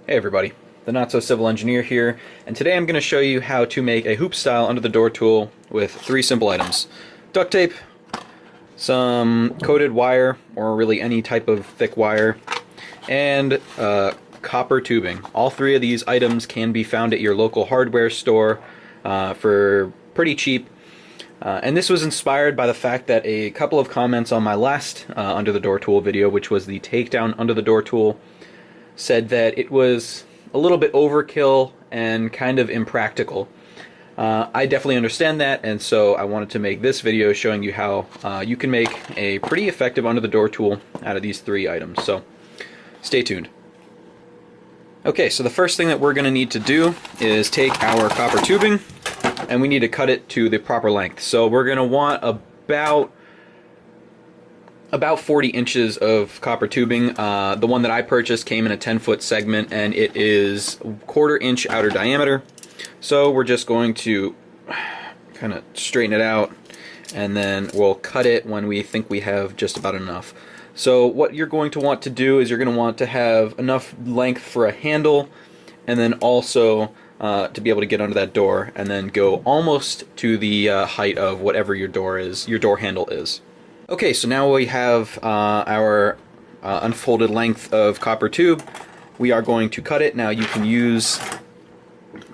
Hey everybody, the Not So Civil Engineer here, and today I'm going to show you how to make a hoop style under the door tool with three simple items. Duct tape, some coated wire, or really any type of thick wire, and copper tubing. All three of these items can be found at your local hardware store for pretty cheap. And this was inspired by the fact that a couple of comments on my last under the door tool video, which was the takedown under the door tool, said that it was a little bit overkill and kind of impractical. I definitely understand that, and so I wanted to make this video showing you how you can make a pretty effective under the door tool out of these three items. So stay tuned. Okay, so the first thing that we're going to need to do is take our copper tubing and we need to cut it to the proper length. So we're going to want about 40 inches of copper tubing. The one that I purchased came in a 10-foot segment, and it is 1/4 inch outer diameter. So we're just going to kind of straighten it out, and then we'll cut it when we think we have just about enough. So what you're going to want to do is you're going to want to have enough length for a handle, and then also to be able to get under that door, and then go almost to the height of whatever your door handle is. Okay, so now we have our unfolded length of copper tube. We are going to cut it. Now you can use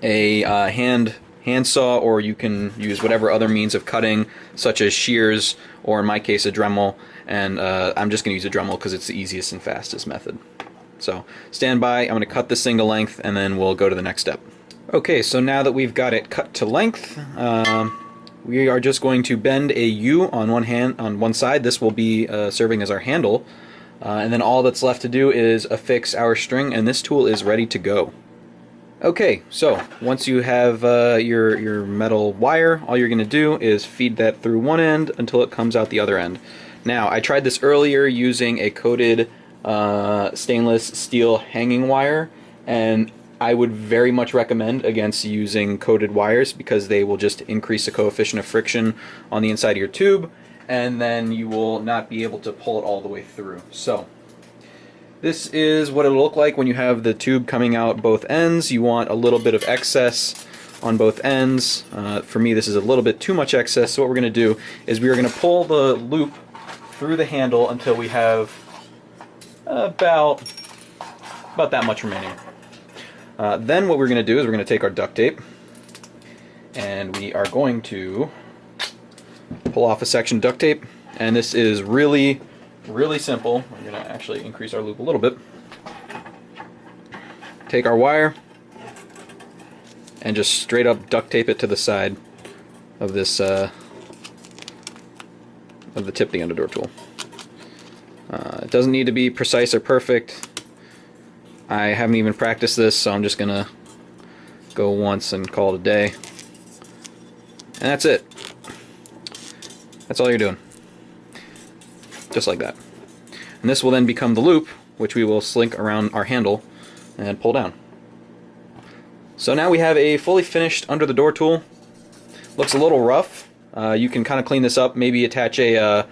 a hand saw, or you can use whatever other means of cutting, such as shears, or in my case a Dremel. And I'm just going to use a Dremel because it's the easiest and fastest method. So stand by, I'm going to cut this thing to length, and then we'll go to the next step. Okay, so now that we've got it cut to length, we are just going to bend a U on one side. This will be serving as our handle, and then all that's left to do is affix our string, and this tool is ready to go. Okay, so once you have your metal wire, all you're going to do is feed that through one end until it comes out the other end. Now, I tried this earlier using a coated stainless steel hanging wire, and I would very much recommend against using coated wires because they will just increase the coefficient of friction on the inside of your tube, and then you will not be able to pull it all the way through. So this is what it'll look like when you have the tube coming out both ends. You want a little bit of excess on both ends. For me, this is a little bit too much excess, so what we're going to do is we are going to pull the loop through the handle until we have about that much remaining. Then what we're going to do is we're going to take our duct tape, and we are going to pull off a section of duct tape, and this is really simple. We're going to actually increase our loop a little bit. Take our wire and just straight up duct tape it to the side of this of the tip of the under door tool. It doesn't need to be precise or perfect. I haven't even practiced this, so I'm just gonna go once and call it a day. And that's it. That's all you're doing. Just like that. And this will then become the loop, which we will slink around our handle and pull down. So now we have a fully finished under the door tool. Looks a little rough. You can kind of clean this up, maybe attach a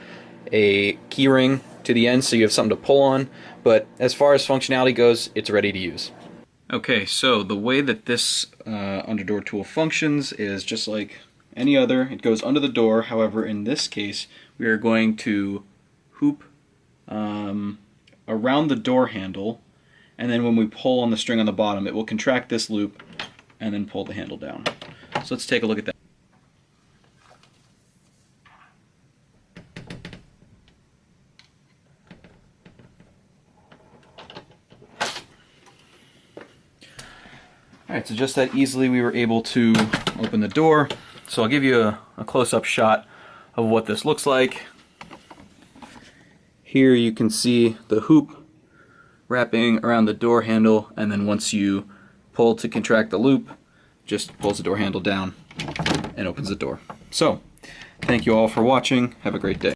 key ring to the end so you have something to pull on, but as far as functionality goes, it's ready to use. Okay, so the way that this under door tool functions is just like any other. It goes under the door. However, in this case, we are going to hoop around the door handle, and then when we pull on the string on the bottom, it will contract this loop and then pull the handle down. So let's take a look at that. Alright, so just that easily we were able to open the door. So I'll give you a close-up shot of what this looks like. Here you can see the hoop wrapping around the door handle, and then once you pull to contract the loop, just pulls the door handle down and opens the door. So, thank you all for watching. Have a great day.